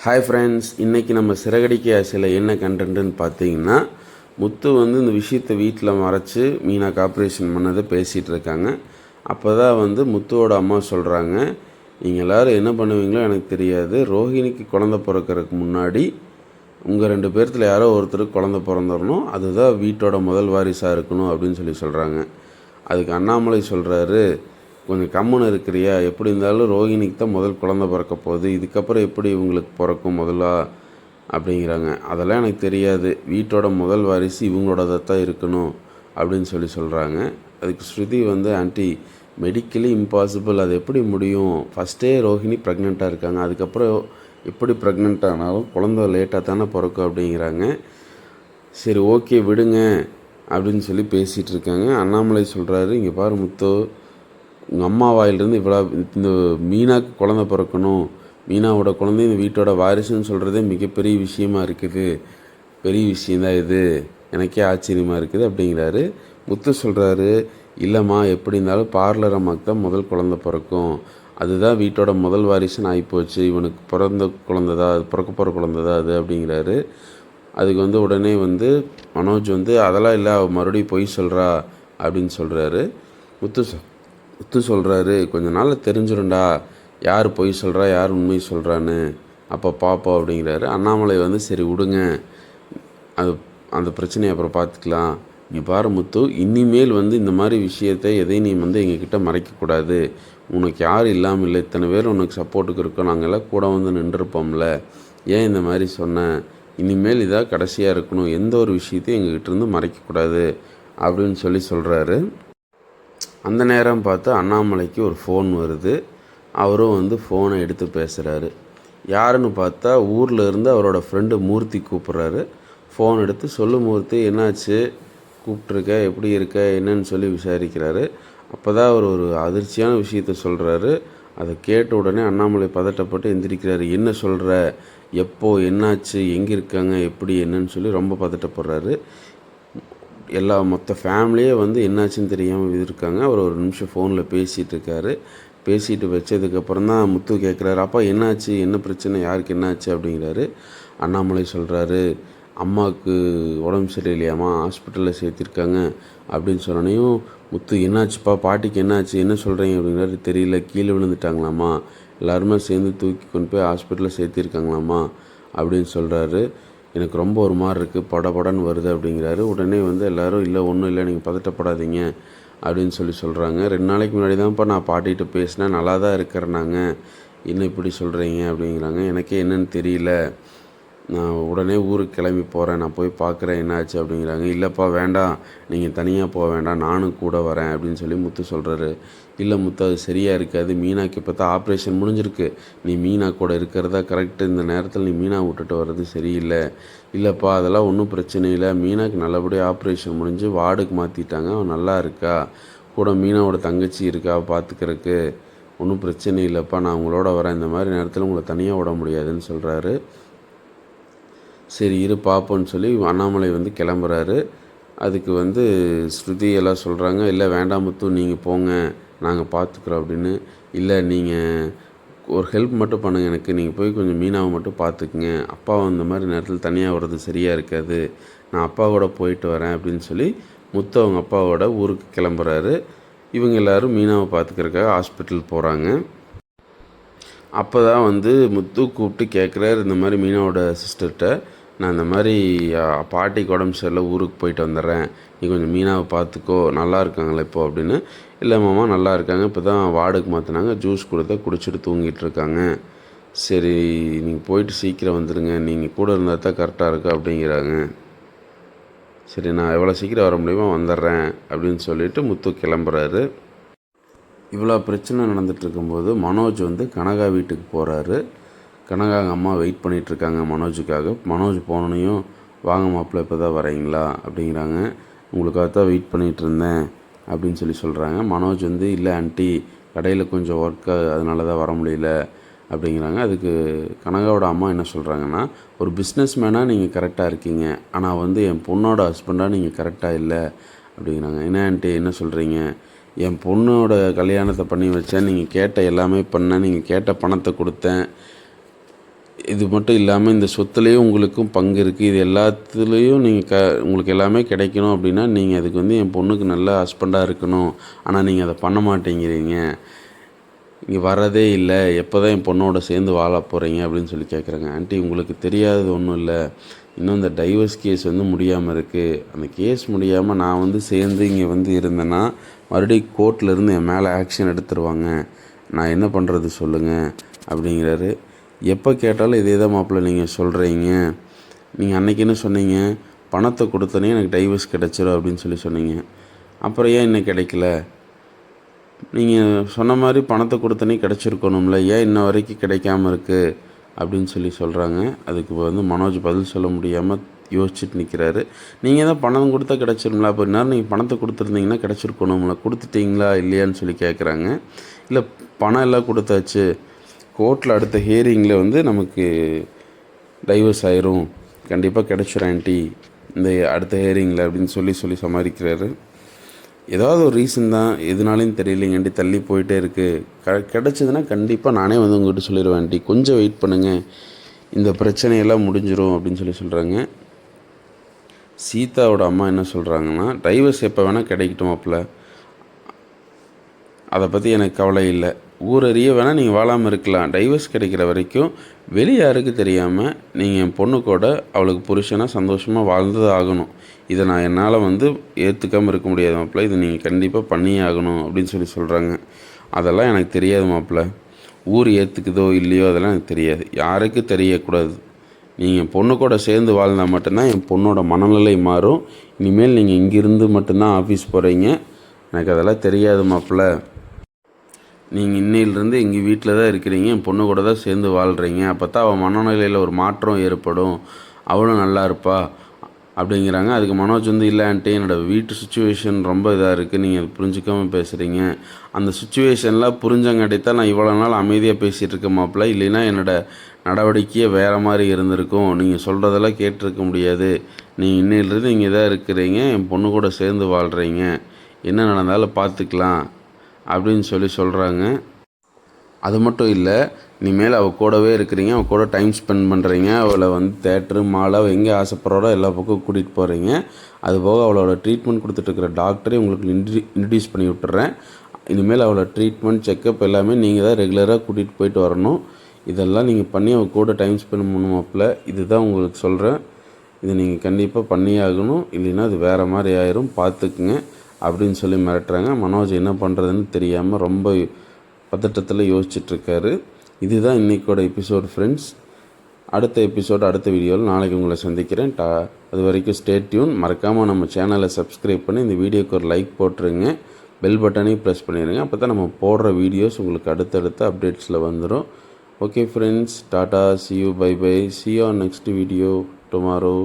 Hi friends, இன்றைக்கி நம்ம சிறகடிக்க ஆசையில் என்ன கண்டென்ட்டுன்னு பார்த்தீங்கன்னா, முத்து இந்த விஷயத்தை வீட்டில் மறைச்சி மீனாக்கு ஆப்ரேஷன் பண்ணதை பேசிகிட்டு இருக்காங்க. அப்போ தான் முத்துவோட அம்மா சொல்கிறாங்க, நீங்கள் எல்லோரும் என்ன பண்ணுவீங்களோ எனக்கு தெரியாது, ரோஹிணிக்கு குழந்த பிறக்கிறதுக்கு முன்னாடி உங்கள் 2 பேர்த்தில் யாரோ ஒருத்தருக்கு குழந்த பிறந்துடணும், அதுதான் வீட்டோட முதல் வாரிசாக இருக்கணும் அப்படின்னு சொல்கிறாங்க. அதுக்கு அண்ணாமலை சொல்கிறாரு, கொஞ்சம் கம்முன்னு இருக்கிறியா, எப்படி இருந்தாலும் ரோஹிணிக்கு தான் முதல் குழந்த பிறக்க போகுது, இதுக்கப்புறம் எப்படி இவங்களுக்கு பிறக்கும் முதலா அப்படிங்கிறாங்க. அதெல்லாம் எனக்கு தெரியாது, வீட்டோட முதல் வாரிசு இவங்களோட தான் இருக்கணும் அப்படின்னு சொல்கிறாங்க. அதுக்கு ஸ்ருதி ஆன்ட்டி மெடிக்கலி இம்பாசிபிள், அது எப்படி முடியும், ஃபஸ்ட்டே ரோஹிணி ப்ரெக்னெண்ட்டாக இருக்காங்க, அதுக்கப்புறம் எப்படி ப்ரெக்னென்ட் ஆனாலும் குழந்த லேட்டாக தானே பிறக்கும் அப்படிங்கிறாங்க. சரி ஓகே விடுங்க அப்படின்னு பேசிகிட்டு இருக்காங்க. அண்ணாமலை சொல்கிறாரு, இங்கே பாரு முத்து, உங்கள் அம்மா வாயிலிருந்து இவ்வளோ இந்த மீனாக்கு குழந்த பிறக்கணும், மீனாவோட குழந்தை இந்த வீட்டோட வாரிசுன்னு சொல்கிறதே மிகப்பெரிய விஷயமா இருக்குது, பெரிய விஷயந்தான் இது, எனக்கே ஆச்சரியமாக இருக்குது அப்படிங்கிறாரு. முத்து சொல்கிறாரு, இல்லைம்மா எப்படி இருந்தாலும் பார்லர் அம்மாவுக்கு தான் முதல் குழந்த பிறக்கும், அதுதான் வீட்டோட முதல் வாரிசுன்னு ஆகிப்போச்சு, இவனுக்கு பிறந்த குழந்தைதா அது, பிறக்க போகிற குழந்தைதா அது அப்படிங்கிறாரு. அதுக்கு உடனே மனோஜ் அதெல்லாம் இல்லை, அவள் மறுபடியும் பொய் சொல்கிறா அப்படின்னு சொல்கிறாரு. முத்து சொல்கிறாரு, கொஞ்ச நாளில் தெரிஞ்சிடும்டா யார் பொய் சொல்கிறா யார் உண்மை சொல்கிறான்னு, அப்போ பார்ப்போம் அப்படிங்கிறாரு. அண்ணாமலை சரி விடுங்க, அது அந்த பிரச்சனையை அப்புறம் பார்த்துக்கலாம், நீ பாரு முத்து, இனிமேல் இந்த மாதிரி விஷயத்தை எதையும் நீ எங்ககிட்ட மறைக்கக்கூடாது, உனக்கு யார் இல்லாமல் இல்லை, இத்தனை பேர் உனக்கு சப்போர்ட்டுக்கு இருக்கோம், நாங்கள் எல்லாம் கூட நின்றுருப்போம்ல, ஏன் இந்த மாதிரி சொன்னேன், இனிமேல் இதாக கடைசியாக இருக்கணும், எந்த ஒரு விஷயத்தையும் எங்ககிட்டேருந்து மறைக்கக்கூடாது அப்படின்னு சொல்கிறாரு. அந்த நேரம் பார்த்து அண்ணாமலைக்கு ஒரு ஃபோன் வருது. அவரும் ஃபோனை எடுத்து பேசுகிறாரு. யாருன்னு பார்த்தா ஊரில் இருந்து அவரோட ஃப்ரெண்டு மூர்த்தி கூப்பிட்றாரு. ஃபோன் எடுத்து, சொல்லு மூர்த்தி, என்னாச்சு, கூப்பிட்ருக்க, எப்படி இருக்க, என்னன்னு விசாரிக்கிறாரு. அப்போ தான் அவர் ஒரு அதிர்ச்சியான விஷயத்த சொல்கிறாரு. அதை கேட்ட உடனே அண்ணாமலை பதட்டப்பட்டு எந்திரிக்கிறாரு. என்ன சொல்கிற, எப்போ, என்னாச்சு, எங்கே இருக்காங்க, எப்படி, என்னன்னு ரொம்ப பதட்டப்படுறாரு. மொத்த ஃபேமிலியே என்னாச்சுன்னு தெரியாமல் இருக்காங்க. அவர் ஒரு நிமிஷம் ஃபோனில் பேசிகிட்டு இருக்காரு. பேசிட்டு வச்சதுக்கப்புறம் தான் முத்து கேட்குறாரு, அப்பா என்னாச்சு, என்ன பிரச்சனை, யாருக்கு என்னாச்சு அப்படிங்கிறாரு. அண்ணாமலை சொல்கிறாரு, அம்மாவுக்கு உடம்பு சரியில்லையாம்மா, ஹாஸ்பிட்டலில் சேர்த்திருக்காங்க அப்படின்னு சொன்னோன்னையும் முத்து, என்னாச்சுப்பா, பாட்டிக்கு என்னாச்சு, என்ன சொல்கிறீங்க அப்படிங்கிறாரு. தெரியல, கீழே விழுந்துட்டாங்களாம்மா, எல்லாருமே சேர்ந்து தூக்கி கொண்டு போய் ஹாஸ்பிட்டலில் சேர்த்திருக்காங்களாம்மா அப்படின்னு சொல்கிறாரு. எனக்கு ரொம்ப ஒரு மாதிரி இருக்குது, படபடன்னு வருது அப்படிங்கிறாரு. உடனே எல்லோரும், இல்லை ஒன்றும் இல்லை, நீங்கள் பதட்டப்படாதீங்க அப்படின்னு சொல்கிறாங்க. 2 நாளைக்கு முன்னாடி தான்ப்பா நான் பாட்டிகிட்ட பேசினேன், நல்லா தான் இருக்கிறேன்னாங்க, இன்னும் இப்படி சொல்கிறீங்க அப்படிங்கிறாங்க. எனக்கே என்னன்னு தெரியல, நான் உடனே ஊருக்கு கிளம்பி போகிறேன், நான் போய் பார்க்குறேன் என்னாச்சு அப்படிங்கிறாங்க. இல்லைப்பா வேண்டாம், நீங்கள் தனியாக போக வேண்டாம், நானும் கூட வரேன் அப்படின்னு முத்து சொல்கிறாரு. இல்லை முத்து, அது சரியாக இருக்காது, மீனாக்கு இப்போ தான் ஆப்ரேஷன் முடிஞ்சிருக்கு, நீ மீனா கூட இருக்கிறதா கரெக்டு, இந்த நேரத்தில் நீ மீனா விட்டுட்டு வர்றது சரியில்லை. இல்லைப்பா அதெல்லாம் ஒன்றும் பிரச்சனை இல்லை, மீனாக்கு நல்லபடியாக ஆப்ரேஷன் முடிஞ்சு வார்டுக்கு மாற்றிட்டாங்க, அவன் நல்லா இருக்கா, கூட மீனாவோட தங்கச்சி இருக்கா பார்த்துக்கிறதுக்கு, ஒன்றும் பிரச்சனை இல்லைப்பா, நான் உங்களோட வரேன், இந்த மாதிரி நேரத்தில் உங்களை தனியாக விட முடியாதுன்னு சொல்கிறாரு. சரி இரு பார்ப்போன்னு அண்ணாமலை கிளம்புறாரு. அதுக்கு ஸ்ருதி எல்லாம் சொல்கிறாங்க, இல்லை வேண்டாம் முத்து, நீங்கள் போங்க, நாங்கள் பார்த்துக்குறோம் அப்படின்னு. இல்லை நீங்கள் ஒரு ஹெல்ப் மட்டும் பண்ணுங்கள் எனக்கு, நீங்கள் போய் கொஞ்சம் மீனாவை மட்டும் பார்த்துக்குங்க, அப்பா இந்த மாதிரி நேரத்தில் தனியாக வர்றது சரியாக இருக்காது, நான் அப்பா கூட போயிட்டு வரேன் அப்படின்னு முத்து அவங்க அப்பாவோட ஊருக்கு கிளம்புறாரு. இவங்க எல்லோரும் மீனாவை பார்த்துக்கிறதுக்காக ஹாஸ்பிட்டல் போகிறாங்க. அப்போ தான் முத்து கூப்பிட்டு கேட்குறாரு, இந்த மாதிரி மீனாவோட சிஸ்டர்கிட்ட, நான் இந்த மாதிரி பாட்டிக்கு உடம்பு சரியில்லை, ஊருக்கு போயிட்டு வந்துடுறேன், நீ கொஞ்சம் மீனாவை பார்த்துக்கோ, நல்லா இருக்காங்களே இப்போ அப்படின்னு. இல்லை மாமா நல்லா இருக்காங்க, இப்போ தான் வார்டுக்கு மாற்றினாங்க, ஜூஸ் கொடுத்தா குடிச்சிட்டு தூங்கிட்டு இருக்காங்க, சரி நீங்கள் போயிட்டு சீக்கிரம் வந்துடுங்க, நீங்கள் கூட இருந்தால் தான் கரெக்டாக இருக்கும் அப்படிங்கிறாங்க. சரி நான் எவ்வளோ சீக்கிரம் வர முடியுமோ வந்துடுறேன் அப்படின்னு சொல்லிவிட்டு முத்து கிளம்புறாரு. இவ்வளோ பிரச்சனை நடந்துகிட்டு இருக்கும்போது மனோஜ் கனகா வீட்டுக்கு போகிறாரு. கனகா அம்மா வெயிட் பண்ணிகிட்ருக்காங்க மனோஜுக்காக. மனோஜ் போனோன்னையும், வாங்க மாப்பிள்ளை இப்போ தான் வரீங்களா அப்படிங்கிறாங்க. உங்களுக்காக தான் வெயிட் பண்ணிகிட்டு இருந்தேன் அப்படின்னு சொல்கிறாங்க. மனோஜ் இல்லை ஆண்டி, கடையில் கொஞ்சம் ஒர்க்கு, அதனால தான் வர முடியல அப்படிங்கிறாங்க. அதுக்கு கனகாவோட அம்மா என்ன சொல்கிறாங்கன்னா, ஒரு பிஸ்னஸ் மேனாக நீங்கள் கரெக்டாக இருக்கீங்க, ஆனால் என் பொண்ணோட ஹஸ்பண்டாக நீங்கள் கரெக்டாக இல்லை அப்படிங்கிறாங்க. என்ன ஆண்டி என்ன சொல்கிறீங்க, என் பொண்ணோட கல்யாணத்தை பண்ணி வச்சேன், நீங்கள் கேட்ட எல்லாமே பண்ணேன், நீங்கள் கேட்ட பணத்தை கொடுத்தேன், இது மட்டும் இல்லாமல் இந்த சொத்துலேயும் உங்களுக்கும் பங்கு இருக்குது. இது எல்லாத்துலேயும் நீங்கள் உங்களுக்கு எல்லாமே கிடைக்கணும் அப்படின்னா நீங்கள் அதுக்கு வந்து என் பொண்ணுக்கு நல்ல ஹஸ்பண்டாக இருக்கணும். ஆனால் நீங்கள் அதை பண்ண மாட்டேங்கிறீங்க. இங்கே வரதே இல்லை. எப்போ தான் என் பொண்ணோட சேர்ந்து வாழ போகிறீங்க அப்படின்னு சொல்லி கேட்குறாங்க. ஆண்டி உங்களுக்கு தெரியாதது ஒன்றும் இல்லை. இன்னும் இந்த டைவர்ஸ் கேஸ் வந்து முடியாமல் இருக்குது. அந்த கேஸ் முடியாமல் நான் வந்து சேர்ந்து இங்கே வந்து இருந்தேன்னா மறுபடியும் கோர்ட்லேருந்து என் மேலே ஆக்ஷன் எடுத்துருவாங்க. நான் என்ன பண்ணுறது சொல்லுங்கள் அப்படிங்கிறாரு. எப்போ கேட்டாலும் இதே தான் மாப்பிள்ளை நீங்கள் சொல்கிறீங்க. நீங்கள் அன்றைக்கி என்ன சொன்னீங்க? பணத்தை கொடுத்தனே எனக்கு டைவர்ஸ் கிடச்சிரும் அப்படின்னு சொல்லி சொன்னீங்க. அப்புறம் ஏன் இன்னும் கிடைக்கல? நீங்கள் சொன்ன மாதிரி பணத்தை கொடுத்தனே கிடச்சிருக்கணும்ல, ஏன் இன்ன வரைக்கும் கிடைக்காம இருக்குது அப்படின்னு சொல்லி சொல்கிறாங்க. அதுக்கு வந்து மனோஜ் பதில் சொல்ல முடியாமல் யோசிச்சுட்டு நிற்கிறாரு. நீங்கள் தான் பணம் கொடுத்தா கிடச்சிருங்களா? அப்போ நேரம் நீங்கள் பணத்தை கொடுத்துருந்தீங்கன்னா கிடச்சிருக்கணும்ல, கொடுத்துட்டீங்களா இல்லையான்னு சொல்லி கேட்குறாங்க. இல்லை பணம் எல்லாம் கொடுத்தாச்சு, கோர்ட்டில் அடுத்த ஹியரிங்கில் வந்து நமக்கு டைவர்ஸ் ஆயிரும், கண்டிப்பாக கிடச்சிரும் ஆண்டி இந்த அடுத்த ஹியரிங்கில் அப்படின்னு சொல்லி சமாளிக்கிறாரு. ஏதாவது ஒரு ரீசன் தான், எதுனாலையும் தெரியலைங்க ஆண்டி தள்ளி போயிட்டே இருக்குது. கிடச்சிதுன்னா கண்டிப்பாக நானே வந்து உங்கள்கிட்ட சொல்லிடுவேன் ஆண்டி, கொஞ்சம் வெயிட் பண்ணுங்கள், இந்த பிரச்சனையெல்லாம் முடிஞ்சிடும் அப்படின்னு சொல்கிறாங்க. சீதாவோட அம்மா என்ன சொல்கிறாங்கன்னா, டைவர்ஸ் எப்போ வேணால் கிடைக்கட்டுமாப்பில், அதை பற்றி எனக்கு கவலை இல்லை. ஊரறிய வேணால் நீங்கள் வாழாமல் இருக்கலாம். டைவர்ஸ் கிடைக்கிற வரைக்கும் வெளியே யாருக்கு தெரியாமல் நீங்கள் என் பொண்ணு கூட அவளுக்கு புருஷனாக சந்தோஷமாக வாழ்ந்தது ஆகணும். இதை நான் என்னால் வந்து ஏற்றுக்காமல் இருக்க முடியாது மாப்பிள்ள, இதை நீங்கள் கண்டிப்பாக பண்ணியே ஆகணும் அப்படின்னு சொல்கிறாங்க. அதெல்லாம் எனக்கு தெரியாது மாப்பிள்ள, ஊர் ஏற்றுக்குதோ இல்லையோ அதெல்லாம் எனக்கு தெரியாது, யாருக்கும் தெரியக்கூடாது. நீங்கள் என் பொண்ணு கூட சேர்ந்து வாழ்ந்தால் மட்டும்தான் என் பொண்ணோட மனநிலை மாறும். இனிமேல் நீங்கள் இங்கேருந்து மட்டும்தான் ஆஃபீஸ் போகிறீங்க, எனக்கு அதெல்லாம் தெரியாது மாப்பிள்ள. நீங்கள் இன்னையிலேருந்து எங்கள் வீட்டில் தான் இருக்கிறீங்க, என் பொண்ணு கூட தான் சேர்ந்து வாழ்கிறீங்க, அப்போ தான் அவள் மனநிலையில் ஒரு மாற்றம் ஏற்படும், அவளும் நல்லா இருப்பா அப்படிங்கிறாங்க. அதுக்கு மனோஜ் வந்து, இல்லை ஆண்டி என்னோடய வீட்டு சுச்சுவேஷன் ரொம்ப இதாக இருக்குது, நீங்கள் அது புரிஞ்சிக்காமல் பேசுகிறீங்க. அந்த சுச்சுவேஷன்லாம் புரிஞ்சங்காட்டி தான் நான் இவ்வளோ நாள் அமைதியாக பேசிகிட்டு இருக்க மாப்பிள்ள, இல்லைன்னா என்னோடய நடவடிக்கையே வேறு மாதிரி இருந்திருக்கும், நீங்கள் சொல்கிறதெல்லாம் கேட்டிருக்க முடியாது. நீங்கள் இன்னையிலேருந்து இங்கே தான் இருக்கிறீங்க, என் பொண்ணு கூட சேர்ந்து வாழ்கிறீங்க, என்ன நடந்தாலும் பார்த்துக்கலாம் அப்படின்னு சொல்கிறாங்க. அது மட்டும் இல்லை, இனிமேல் அவள் கூடவே இருக்கிறீங்க, அவள் கூட டைம் ஸ்பெண்ட் பண்ணுறீங்க, அவளை வந்து தேட்ரு மாலை எங்கே ஆசைப்படுறாளோ எல்லா பக்கம் கூட்டிகிட்டு போகிறீங்க. அதுபோக அவளோட ட்ரீட்மெண்ட் கொடுத்துட்ருக்கிற டாக்டரே உங்களுக்கு இன்ட்ரடியூஸ் பண்ணி விட்டுறேன். இனிமேல் அவளோட ட்ரீட்மெண்ட் செக்கப் எல்லாமே நீங்கள் தான் ரெகுலராக கூட்டிகிட்டு போயிட்டு வரணும். இதெல்லாம் நீங்கள் பண்ணி அவள் கூட டைம் ஸ்பெண்ட் பண்ணுவாப்பில், இதுதான் உங்களுக்கு சொல்கிறேன். இதை நீங்கள் கண்டிப்பாக பண்ணியே ஆகணும், இல்லைன்னா அது வேறு மாதிரி ஆயிரும், பார்த்துக்குங்க அப்படின்னு மிரட்டுறாங்க. மனோஜ் என்ன பண்ணுறதுன்னு தெரியாமல் ரொம்ப பதட்டத்தில் யோசிச்சுட்ருக்காரு. இதுதான் இன்றைக்கோட எபிசோடு ஃப்ரெண்ட்ஸ். அடுத்த எபிசோடு அடுத்த வீடியோவில் நாளைக்கு உங்களை சந்திக்கிறேன். அது வரைக்கும் ஸ்டே டியூன். மறக்காமல் நம்ம சேனலை சப்ஸ்கிரைப் பண்ணி இந்த வீடியோக்கு ஒரு லைக் போட்டுருங்க, பெல் பட்டனையும் ப்ரெஸ் பண்ணிடுங்க. அப்போ தான் நம்ம போடுற வீடியோஸ் உங்களுக்கு அடுத்தடுத்த அப்டேட்ஸில் வந்துடும். Okay friends, tata, see you, bye bye, see you on next video tomorrow.